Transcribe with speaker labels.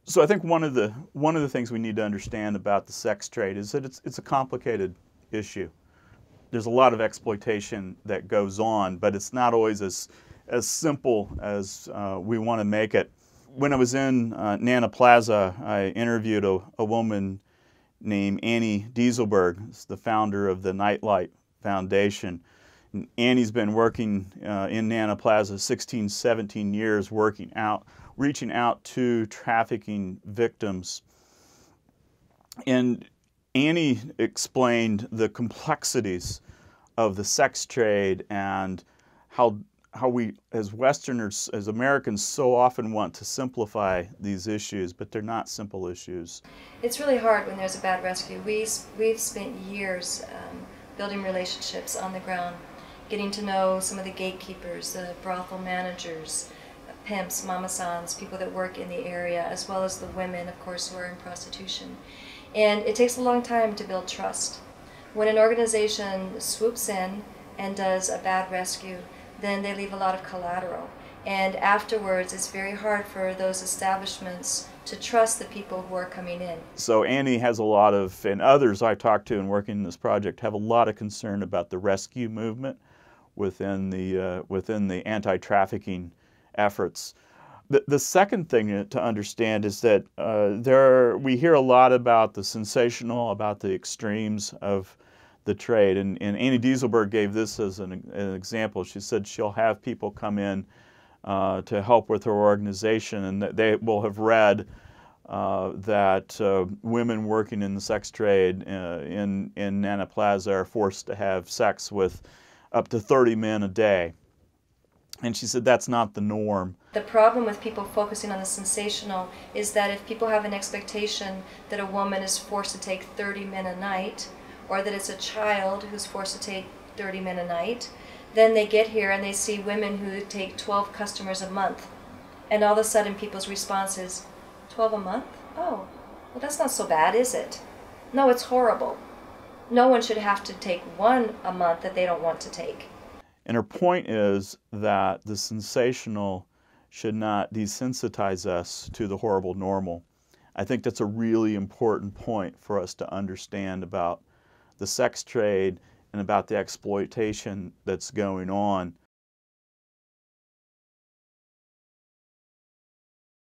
Speaker 1: So I think one of the things we need to understand about the sex trade is that it's a complicated issue. There's a lot of exploitation that goes on, but it's not always as simple as we want to make it. When I was in Nana Plaza, I interviewed a woman named Annie Dieselberg, the founder of the Nightlight Foundation. And Annie's been working in Nana Plaza 16, 17 years, reaching out to trafficking victims. And Annie explained the complexities of the sex trade and how we, as Westerners, as Americans, so often want to simplify these issues, but they're not simple issues.
Speaker 2: It's really hard when there's a bad rescue. We've spent years building relationships on the ground, getting to know some of the gatekeepers, the brothel managers, pimps, mama-sans, people that work in the area, as well as the women, of course, who are in prostitution. And it takes a long time to build trust. When an organization swoops in and does a bad rescue, then they leave a lot of collateral. And afterwards, it's very hard for those establishments to trust the people who are coming in.
Speaker 1: So Annie has a lot of, and others I talked to in working in this project, have a lot of concern about the rescue movement within the anti-trafficking efforts. The second thing to understand is that we hear a lot about the sensational, about the extremes of the trade. And Annie Dieselberg gave this as an example. She said she'll have people come in to help with her organization, and that they will have read that women working in the sex trade in Nana Plaza are forced to have sex with up to 30 men a day. And she said that's not the norm.
Speaker 2: The problem with people focusing on the sensational is that if people have an expectation that a woman is forced to take 30 men a night, or that it's a child who's forced to take 30 men a night, then they get here and they see women who take 12 customers a month. And all of a sudden people's response is, 12 a month? Oh, well that's not so bad, is it? No, it's horrible. No one should have to take one a month that they don't want to take.
Speaker 1: And her point is that the sensational should not desensitize us to the horrible normal. I think that's a really important point for us to understand about the sex trade and about the exploitation that's going on.